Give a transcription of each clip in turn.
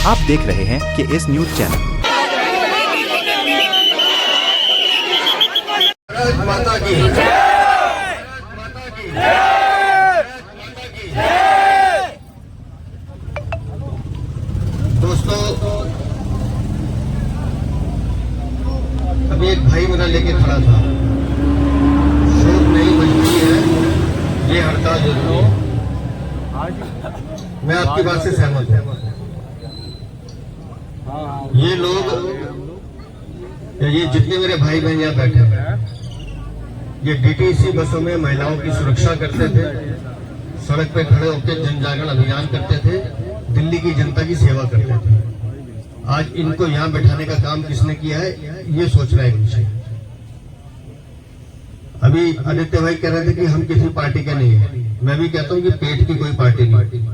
आप देख रहे हैं KS न्यूज चैनल। माता की दोस्तों, अभी एक भाई मेरा लेके खड़ा था। शोक नहीं, मजबूरी है, ये हड़ताल जरूरी है। मैं आपकी बात से सहमत हूँ। ये लोग, ये जितने मेरे भाई बहन यहाँ बैठे हैं, ये DTC बसों में महिलाओं की सुरक्षा करते थे, सड़क पे खड़े होकर जन जागरण अभियान करते थे, दिल्ली की जनता की सेवा करते थे। आज इनको यहाँ बैठाने का काम किसने किया है, ये सोचना है मुझे। अभी आदित्य भाई कह रहे थे कि हम किसी पार्टी के नहीं है। मैं भी कहता हूँ कि पेट की कोई पार्टी नहीं।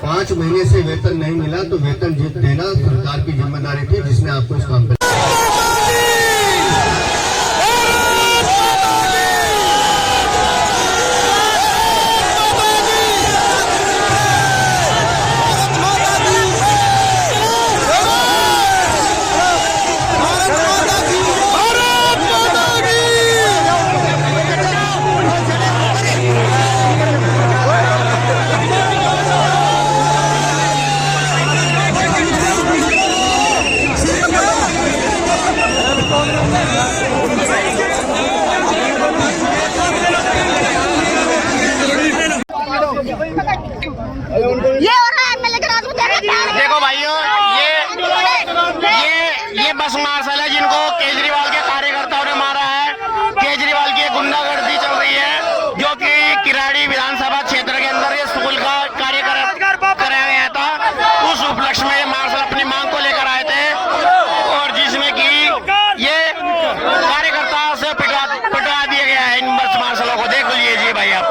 5 महीने से वेतन नहीं मिला तो वेतन देना सरकार की जिम्मेदारी थी, जिसने आपको इस काम पर ये हो रहा है। एमएलए के राज को देखो भाइयों, ये बस मार्शल है जिनको केजरीवाल के कार्यकर्ताओं ने मारा है। केजरीवाल की गुंडागर्दी चल रही है, जो कि किराड़ी विधानसभा क्षेत्र के अंदर ये स्कूल का कार्यक्रम कराया गया था। उस उपलक्ष्य में ये मार्शल अपनी मांग को लेकर आए थे, और जिसमें कि ये कार्यकर्ताओं से पिटवा दिया गया है इन बस मार्शलों को। देख लीजिए भाई आप।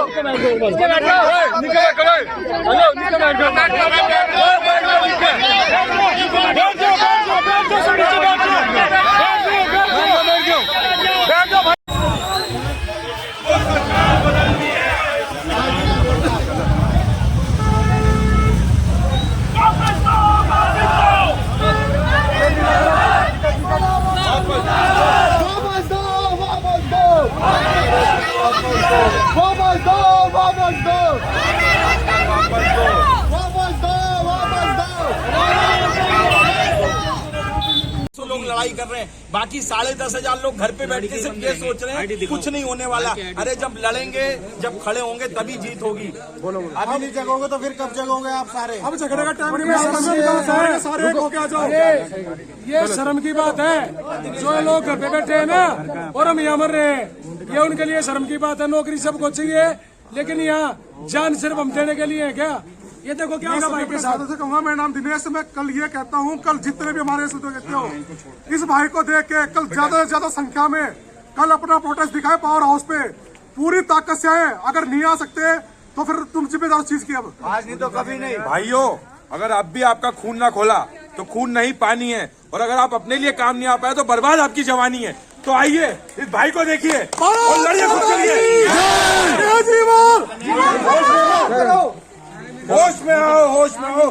लोग लड़ाई कर रहे हैं, बाकी 10,500 लोग घर पे बैठ के सिर्फ ये सोच रहे हैं कुछ नहीं होने वाला। अरे जब लड़ेंगे, जब खड़े होंगे तभी जीत होगी। बोलो, अभी नहीं जगोगे तो फिर कब जगोगे आप सारे? अब झगड़े का टाइम नहीं, सारे होके आ जाओ। ये शर्म की बात है, जो लोग घर पे बैठे हैं ना और हम यहाँ मर रहे हैं, ये उनके लिए शर्म की बात है। नौकरी सबको चाहिए, लेकिन यहाँ जान सिर्फ हम देने के लिए है क्या? ये देखो क्या होगा भाई के साथ। कहूँगा, मेरा नाम दिनेश, मैं कल ये कहता हूँ, कल जितने भी हमारे कहते हो, इस भाई को देख के कल ज्यादा से ज्यादा संख्या में कल अपना प्रोटेस्ट दिखाए पावर हाउस पे, पूरी ताकत से आए। अगर नहीं आ सकते तो फिर तुम जिम्मेदार चीज की। अब आज नहीं तो कभी नहीं। भाइयों, अगर अब भी आपका खून ना खोला तो खून नहीं पानी है, और अगर आप अपने लिए काम नहीं आ पाए तो बर्बाद आपकी जवानी है। तो आइए, इस भाई को देखिए और लड़िए खुद के लिए। होश में आओ, होश में आओ।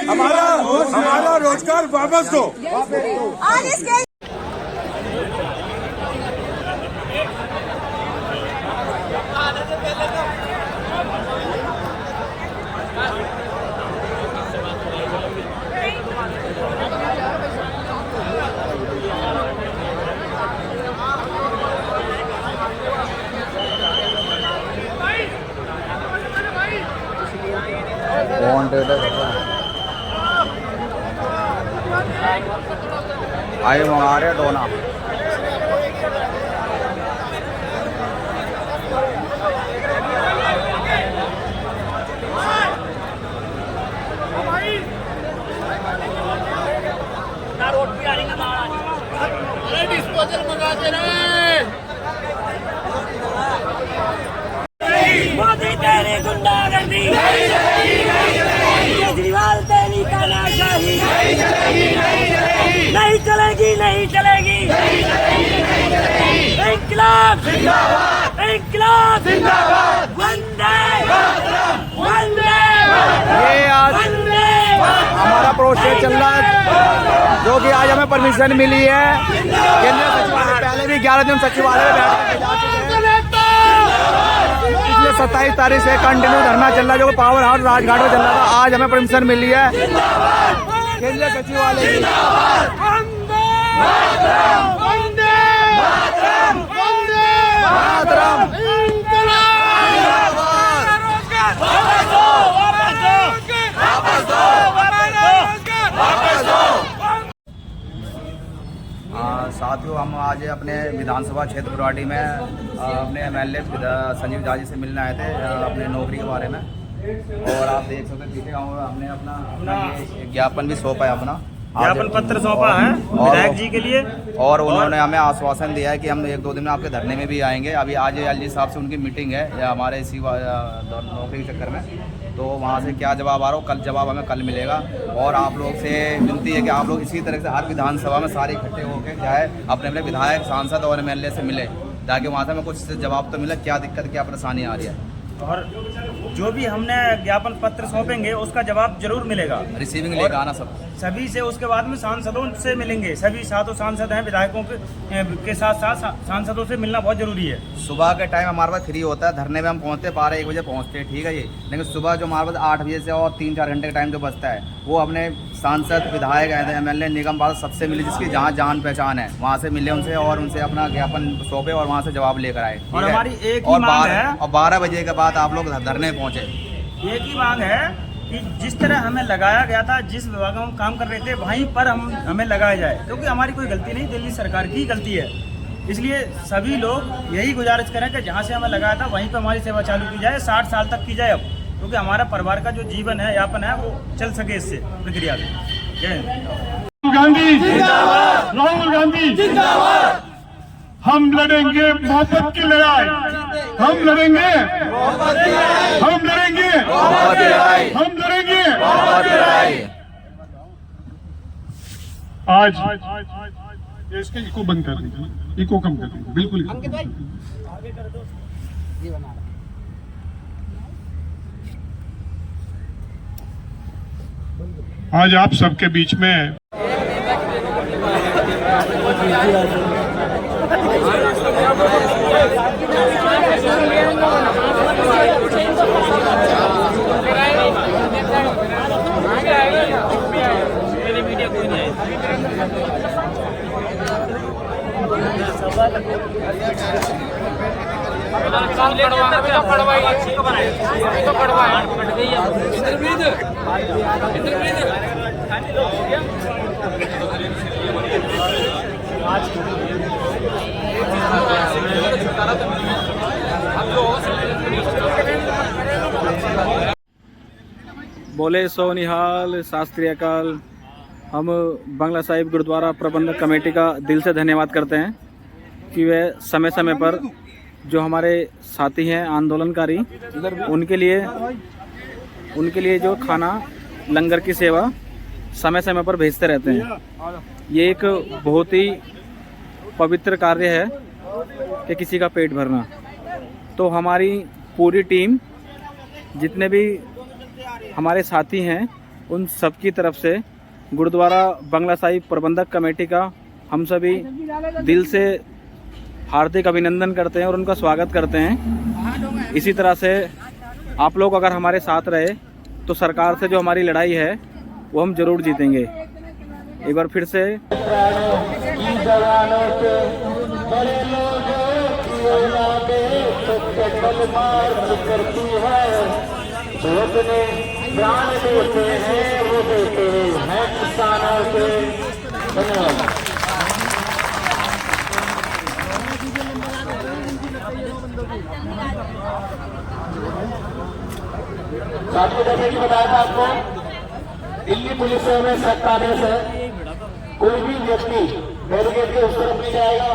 हमारा रोजगार वापस दो। आज इसके आए मंगा रहे डोना। डिस्पोजल मंगा दे रहे। मोदी तेरी गुंडागर्दी, केजरीवाल तेरी तानाशाही, नहीं चलेगी, नहीं चलेगी। इंकलाब जिंदाबाद, इंकलाब जिंदाबाद, वंदे मातरम। जो कि आज हमें परमिशन मिली है केंद्रीय सचिवालय, पहले भी 11 दिन सचिवालय में बैठ के जा चुके हैं। पिछले 27 तारीख से कंटिन्यू धरना चल रहा है जो पावर हाउस राजघाट में चल रहा था। आज हमें परमिशन मिली है केंद्रीय सचिवालय की। साथियों, हम आज अपने विधानसभा क्षेत्र बुराड़ी में अपने MLA संजीव झा जी से मिलने आए थे अपने नौकरी के बारे में। और आप देख सकते पीछे हमने अपना ये ज्ञापन भी सौंपा है, अपना ज्ञापन पत्र सौंपा है विधायक जी के लिए। और उन्होंने हमें आश्वासन दिया है कि हम 1-2 दिन में आपके धरने में भी आएंगे। अभी आज LG साहब से उनकी मीटिंग है या हमारे इसी नौकरी के चक्कर में, तो वहाँ से क्या जवाब आ रहा हो, कल जवाब हमें कल मिलेगा। और आप लोग से विनती है कि आप लोग इसी तरह से हर विधानसभा में सारे इकट्ठे होकर जाए, अपने अपने विधायक, सांसद और MLA से मिले, ताकि वहाँ से हमें कुछ जवाब तो मिले क्या दिक्कत क्या परेशानी आ रही है। और जो भी हमने ज्ञापन पत्र सौंपेंगे उसका जवाब जरूर मिलेगा, रिसीविंग लेकर आना सभी से। उसके बाद में सांसदों से मिलेंगे, सभी सातों सांसद हैं, विधायकों के साथ साथ सांसदों से मिलना बहुत जरूरी है। सुबह के टाइम हमारे पास फ्री होता है, धरने में हम पहुंचते 12-1 बजे पहुंचते हैं, ठीक है जी। लेकिन सुबह जो हमारे पास 8 बजे से और 3-4 घंटे का टाइम जो बचता है, वो अपने सांसद, विधायक, MLA, निगम पार्षद सबसे मिले, जिसकी जहाँ जान पहचान है वहाँ से मिले उनसे और उनसे अपना ज्ञापन सौंपे और वहाँ से जवाब लेकर आए। और हमारी एक ही मांग है, और 12 बजे के बाद आप लोग धरने पहुँचे। एक ही मांग है कि जिस तरह हमें लगाया गया था, जिस विभाग में हम काम कर रहे थे वहीं पर हमें लगाया जाए, क्योंकि हमारी कोई गलती नहीं, दिल्ली सरकार की गलती है। इसलिए सभी लोग यही गुजारिश करें कि जहाँ से हमें लगाया था वहीं पर हमारी सेवा चालू की जाए, 60 साल तक की जाए अब, क्योंकि हमारा परिवार का जो जीवन है, यापन है, वो चल सके इससे प्रक्रिया से। जय हिंद। गांधी जिंदाबाद, राहुल गांधी जिंदाबाद। हम लड़ेंगे मोहब्बत की लड़ाई, हम लड़ेंगे, हम लड़ेंगे, हम लड़ेंगे। आज इसके इको बंद कर दीजिए, इको कम कर दीजिए, बिल्कुल। आज आप सबके बीच में बोले सो निहाल, शास्त्रीय काल। हम बंगला साहिब गुरुद्वारा प्रबंधक कमेटी का दिल से धन्यवाद करते हैं कि वे समय समय पर जो हमारे साथी हैं आंदोलनकारी, उनके लिए जो खाना, लंगर की सेवा समय समय पर भेजते रहते हैं। ये एक बहुत ही पवित्र कार्य है कि किसी का पेट भरना। तो हमारी पूरी टीम, जितने भी हमारे साथी हैं, उन सब की तरफ से गुरुद्वारा बंगला साहिब प्रबंधक कमेटी का हम सभी दिल से हार्दिक अभिनंदन करते हैं और उनका स्वागत करते हैं। इसी तरह से आप लोग अगर हमारे साथ रहे तो सरकार से जो हमारी लड़ाई है वो हम जरूर जीतेंगे। एक बार फिर से प्राण देते हैं वो देते हैं किसानों के। धन्यवाद। साथियों, जैसे कि बताया था आपको, दिल्ली पुलिस से हमें सख्त आदेश है, कोई भी व्यक्ति बैरिकेड के उस तरफ नहीं जाएगा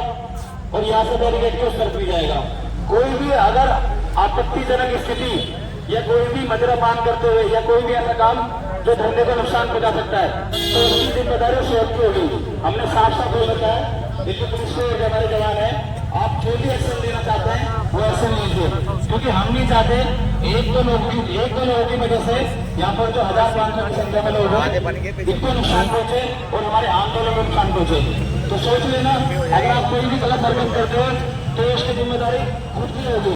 और यहाँ से बैरिकेड के उस तरफ नहीं जाएगा। कोई भी अगर आपत्तिजनक स्थिति या कोई भी मदिरापान करते हुए या कोई भी ऐसा काम जो धंधे को नुकसान पहुंचा सकता है, तो उसकी जिम्मेदारी शहर की होगी। हमने साफ साफ बोल रखा है, दिल्ली पुलिस के जो हमारे जवान है, आप जो भी एक्शन लेना चाहते हैं वो एक्शन लीजिए, क्योंकि हम नहीं चाहते एक दो लोगों की वजह से यहाँ पर जो 1000-500 की संख्या में लोग हैं इनको नुकसान पहुंचे और हमारे आंदोलन को नुकसान पहुंचे। तो सोच लेना, अगर आप कोई भी गलत हरकत करते हो तो उसकी जिम्मेदारी खुद की होगी।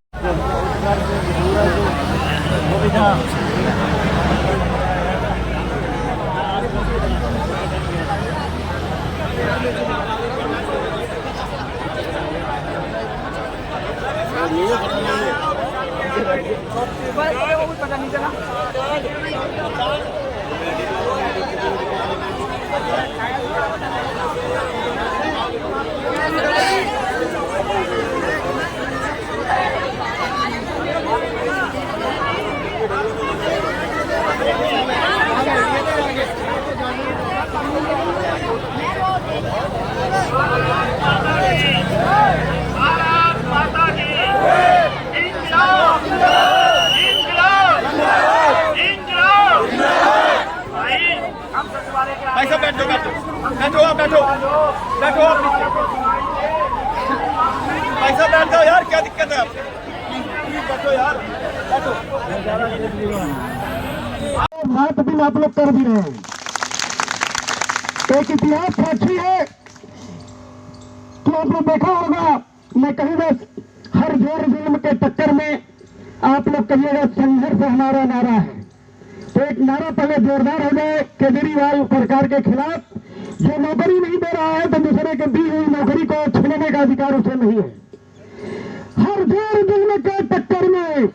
पता नहीं चला। भाई साहब बैठो बैठो बैठो आप बैठो बैठो आप भाई साहब बैठ जाओ यार, क्या दिक्कत है आपको? बैठो यार बैठो। बात भी आप लोग कर भी रहे हैं। एक इतिहास साक्षी है तो आपने देखा होगा, मैं कहूँगा हर जोर जुल्म के टक्कर में आप लोग कहिएगा संघर्ष हमारा नारा है। तो एक नारा पहले जोरदार हो जाए केजरीवाल सरकार के खिलाफ, जो नौकरी नहीं दे रहा है तो दूसरे के दी हुई नौकरी को छीनने का अधिकार उसे नहीं है। हर जोर जुल्म के टक्कर में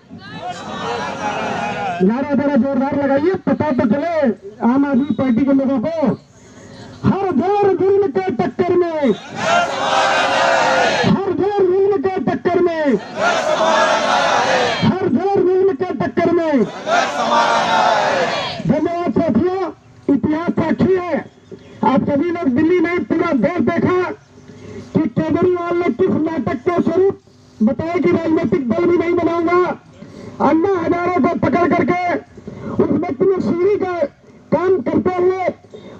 नारा बड़ा जोरदार लगाइए, पता तो चले आम आदमी पार्टी के लोगों को। हर जोर जुल्म के टक्कर में, हर जोर जुल्म के टक्कर में, हर जोर जुल्म के टक्कर में। धन्यवाद साथियों, इतिहास साक्षी है। आप सभी लोग दिल्ली में पूरा देश देखा कि केजरीवाल ने किस नाटक के स्वरूप बताया कि राजनीतिक दल भी नहीं बनाऊंगा। अन्ना हजारों को पकड़ करके उस व्यक्ति ने सीढ़ी का काम करते हुए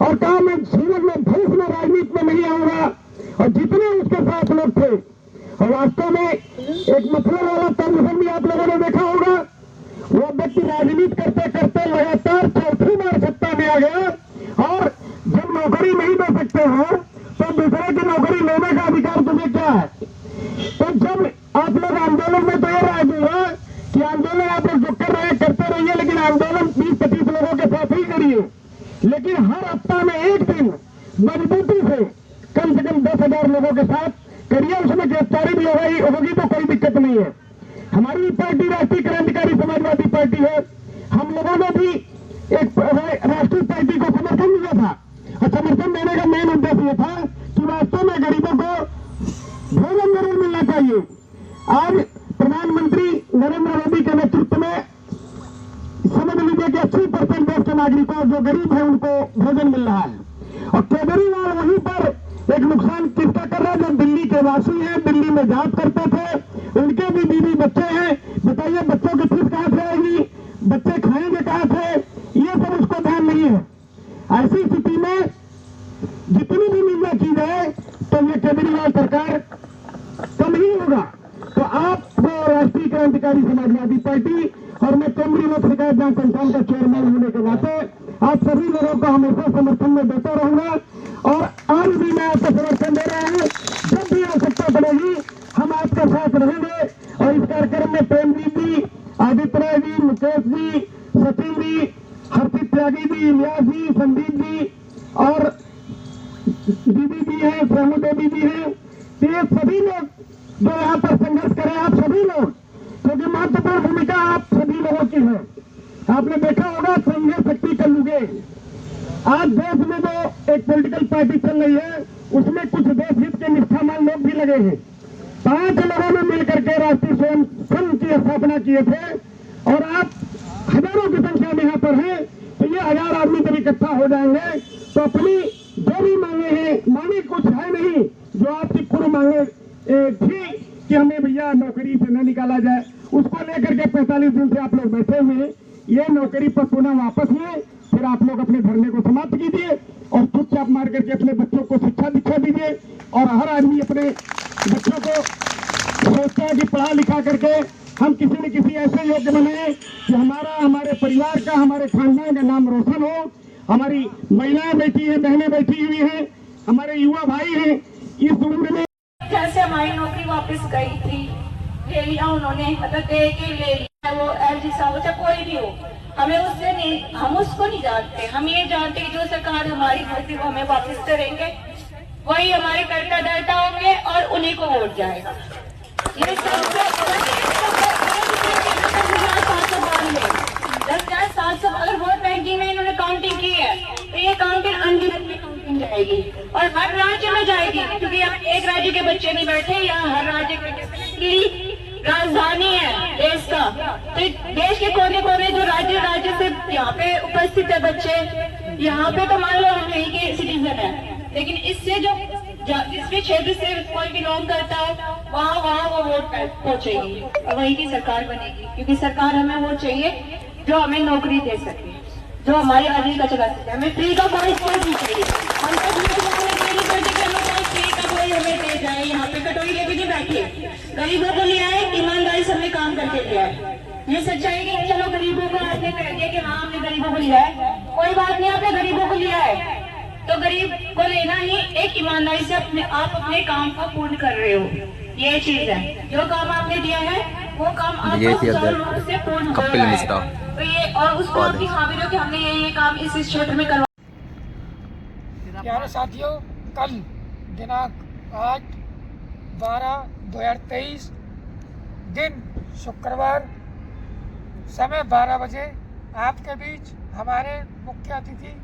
और कहा मैं जीवन में भविष्य में राजनीति में नहीं आऊंगा, और जितने उसके साथ लोग थे, और वास्तव में एक मतलब वाला तंत्र भी आप लोगों ने देखा होगा। वो व्यक्ति राजनीति करते करते लगातार चौथी बार सत्ता में आ गया, और जब नौकरी नहीं दे सकते हो तो दूसरे की नौकरी लेने का अधिकार तुम्हें क्या है? तो जब आप लोग आंदोलन में तो ये राय दूंगा कि आंदोलन आप लोग जो कर रहे हैं करते रहिए, लेकिन आंदोलन 20-25 लोगों के साथ ही करिए, लेकिन हर हफ्ता में एक दिन मजबूती से कम 10,000 लोगों के साथ करिए। उसमें गिरफ्तारी भी होगी तो कोई दिक्कत नहीं है। हमारी पार्टी राष्ट्रीय क्रांतिकारी समाजवादी पार्टी है। हम लोगों ने भी एक राष्ट्रीय पार्टी को समर्थन दिया था, और समर्थन देने का मेन उद्देश्य ये था कि वास्तव में गरीबों को भोजन जरूर मिलना चाहिए। आज प्रधानमंत्री नरेंद्र मोदी के नेतृत्व में समझ लीजिए कि 80% देश के नागरिकों जो गरीब है उनको भोजन मिल रहा है, और केजरीवाल वहीं पर एक नुकसान किसका कर रहा है? जो दिल्ली के वासी हैं, दिल्ली में जॉब करते थे, उनके भी बीवी बच्चे हैं। बताइए बच्चों की फीस कहाँ से आएगी, बच्चे खाएंगे कहाँ से? ये सब उसको ध्यान नहीं है। ऐसी स्थिति में जितनी भी निंदा की जाए तो ये केजरीवाल सरकार कम ही होगा। तो आप राष्ट्रीय क्रांतिकारी समाजवादी पार्टी और मैं केंद्रीय लोक शिकायत जांच संस्थान का चेयरमैन होने के नाते आप सभी लोगों को हमेशा समर्थन में देता रहूंगा, और आज भी मैं आपको समर्थन दे रहा हूं। जब भी आवश्यकता पड़ेगी हम आपके साथ रहेंगे। और इस कार्यक्रम में प्रेमजीत जी, आदित्य राय जी, मुकेश जी, सचिन जी, हर्षित त्यागी जी, इलियास जी, संदीप जी और दीदी जी हैं, श्यामू देवी जी हैं, ये सभी लोग जो यहाँ पर संघर्ष करें, आप सभी लोग, क्योंकि महत्वपूर्ण भूमिका आप सभी लोगों की है। आपने देखा होगा संघ शक्ति कलयुगे। आज देश में जो एक पॉलिटिकल पार्टी चल रही है उसमें कुछ देश हित के निष्ठावान लोग भी लगे हैं। 5 लोगों ने मिलकर के राष्ट्रीय स्वयं संघ की स्थापना किए थे, और आप हजारों की संख्या में यहाँ पर हैं। तो ये 1000 आदमी जब इकट्ठा हो जाएंगे तो अपनी जो भी मांगे हैं, मांगे कुछ है नहीं जो आपकी पूर्व मांगे थी कि हमें भैया नौकरी से न निकाला जाए, उसको लेकर के 45 दिन से आप लोग बैठे हुए हैं। ये नौकरी पर पुनः वापस लें, फिर आप लोग अपने धरने को समाप्त कीजिए और चुपचाप मार करके अपने बच्चों को शिक्षा दीक्षा दीजिए, और हर आदमी अपने बच्चों को सोचता है कि पढ़ा लिखा करके हम किसी न किसी ऐसे योग्य बने कि हमारे परिवार का, हमारे खानदान का नाम रोशन हो। हमारी महिलाएं बैठी हैं, बहनें बैठी हुई हैं, हमारे युवा भाई हैं। इस उम्र में जैसे हमारी नौकरी वापस गई थी, ले लिया उन्होंने, मतलब दे के ले लिया, वो एलजी साहब चाहे कोई भी हो, हमें उससे नहीं, हम उसको नहीं जानते। हम ये जानते कि जो सरकार हमारी भर्ती को हमें वापस करेंगे, वही हमारे करता डरता होंगे और उन्हीं को वोट जाएगा। ये अगर वोट बैंकिंग में इन्होंने काउंटिंग की है तो ये काउंटिंग अनगिनत में काउंटिंग जाएगी और हर राज्य में जाएगी, क्योंकि यहाँ एक राज्य के बच्चे नहीं बैठे, यहाँ हर राज्य की राजधानी है देश का। तो देश के कोने कोने जो राज्य से यहाँ पे उपस्थित है बच्चे, यहाँ पे तो मान लो हम यहीं के सिटीजन है, लेकिन इससे जो जिसके क्षेत्र से कोई बिलोंग करता है वहाँ वो वोट पहुंचेगी और वहीं की सरकार बनेगी, क्योंकि सरकार हमें वो चाहिए जो हमें नौकरी दे सके, जो हमारी आजीविका चला सके। हमें फ्री का कोई चीज नहीं चाहिए, हम तो फ्री का कोई हमें दे जाए, यहाँ पे कटोरी लेके नहीं बैठे, गरीबों को ले आए, ईमानदारी से हमें काम करके ले आए। ये सच्चाई कि चलो गरीबों को आपने कह दिया कि हाँ हमने गरीबों को लिया है, कोई बात नहीं, आपने गरीबों को लिया है तो गरीब को लेना ही एक ईमानदारी से आप अपने काम को पूर्ण कर रहे हो, ये चीज है। जो काम आपने दिया है वो काम आपको सुचारू रूप से पूर्ण हो रहा है, तो ये और उसको आप दिखा भी दो कि हमने ये काम इस क्षेत्र में करवा। प्यारे साथियों, कल दिनांक 8/12/2023 दिन शुक्रवार समय 12 बजे आपके बीच हमारे मुख्य अतिथि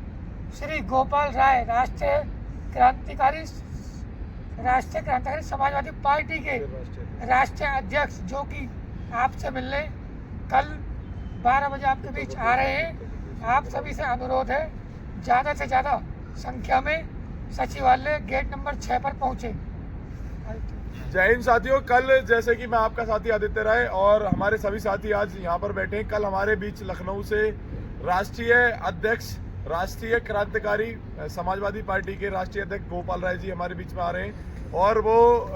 श्री गोपाल राय राष्ट्रीय क्रांतिकारी समाजवादी पार्टी के राष्ट्रीय अध्यक्ष, जो कि आपसे मिलने कल 12 बजे आपके बीच आ रहे हैं। आप सभी से अनुरोध है ज़्यादा से ज़्यादा संख्या में सचिवालय गेट नंबर 6 पर पहुँचे। जय हिंद साथियों, कल जैसे कि मैं आपका साथी आदित्य राय और हमारे सभी साथी आज यहाँ पर बैठे हैं। कल हमारे बीच लखनऊ से राष्ट्रीय अध्यक्ष, राष्ट्रीय क्रांतिकारी समाजवादी पार्टी के राष्ट्रीय अध्यक्ष गोपाल राय जी हमारे बीच में आ रहे हैं और वो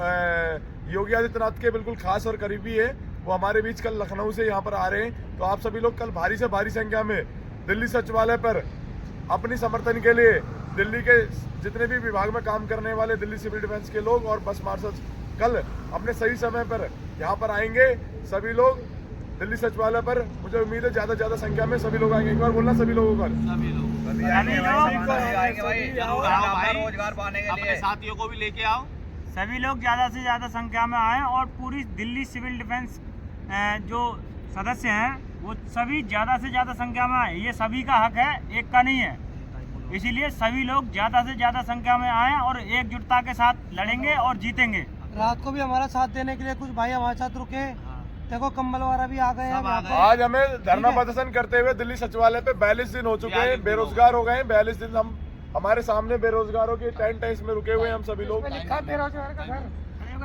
योगी आदित्यनाथ के बिल्कुल खास और करीबी है। वो हमारे बीच कल लखनऊ से यहाँ पर आ रहे हैं, तो आप सभी लोग कल भारी से भारी संख्या में दिल्ली सचिवालय पर अपनी समर्थन के लिए दिल्ली के जितने भी विभाग में काम करने वाले दिल्ली सिविल डिफेंस के लोग और बस मार्शल कल अपने सही समय पर यहाँ पर आएंगे। सभी लोग दिल्ली सचिवालय पर, मुझे उम्मीद है ज्यादा से ज्यादा संख्या में सभी लोग आएंगे। एक बार बोलना सभी लोगों का, रोजगार पाने के लिए अपने साथियों को भी लेके आओ। सभी लोग ज़्यादा से ज़्यादा संख्या में आएँ और पूरी दिल्ली सिविल डिफेंस जो सदस्य हैं वो सभी ज़्यादा से ज़्यादा संख्या में आए। ये सभी का हक है, एक का नहीं है, इसीलिए सभी लोग ज़्यादा से ज़्यादा संख्या में आएँ और एकजुटता के साथ लड़ेंगे और जीतेंगे। रात को भी हमारा साथ देने के लिए कुछ भाई हमारे साथ रुके, देखो कंबल वाला भी आ गए हैं। आज हमें धरना प्रदर्शन करते हुए दिल्ली सचिवालय पे 42 दिन हो चुके हैं, बेरोजगार हो गए हैं। 42 दिन हम हमारे सामने बेरोजगारों के टेंट है, इसमें रुके हुए हैं हम सभी लोग। लिखा बेरोजगार का घर,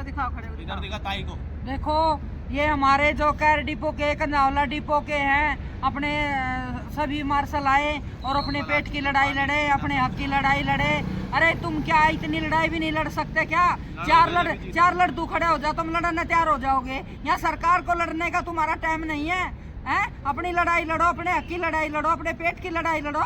दिखाओ खड़े इधर दिखा ताई को। देखो ये हमारे जो कैर डिपो के, कन्हावला डिपो के हैं, अपने सभी मार्शल आए और अपने पेट की लड़ाई लड़े, अपने हक की लड़ाई लड़े। अरे तुम क्या इतनी लड़ाई भी नहीं लड़ सकते क्या? चार लड़तू खड़े हो जाओ, तुम लड़ने तैयार हो जाओगे। यहाँ सरकार को लड़ने का तुम्हारा टाइम नहीं है, हैं? अपनी लड़ाई लड़ो, अपने हक की लड़ाई लड़ो, अपने पेट की लड़ाई लड़ो,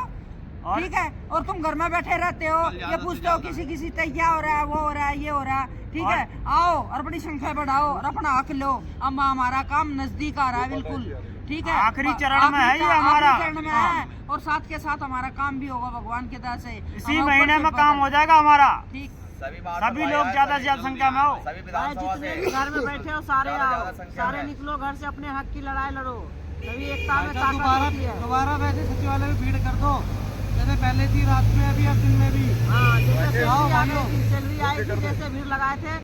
ठीक है। और तुम घर में बैठे रहते हो, ये पूछते हो किसी से क्या हो रहा है, वो हो रहा है, ये हो रहा है, ठीक है। आओ और अपनी संख्या बढ़ाओ और अपना हक लो। अब हमारा काम नजदीक आ रहा है, बिल्कुल ठीक है, आखिरी चरण में है ये हमारा, चरण में है। और साथ के साथ हमारा काम भी होगा भगवान की दया से, इसी महीने में काम हो जाएगा हमारा। ठीक, सभी लोग ज्यादा से ज्यादा संख्या में आओ। जितने भी घर में बैठे हो सारे आओ, सारे निकलो घर से, अपने हक की लड़ाई लड़ो। तभी एकता में ताकत है। दोबारा वैसे सचिवालय में भीड़ कर दो, जैसे पहले थी रात में, अभी अब दिन में भी। हाँ, जैसे सैलरी आई थी, जैसे भीड़ लगाए थे।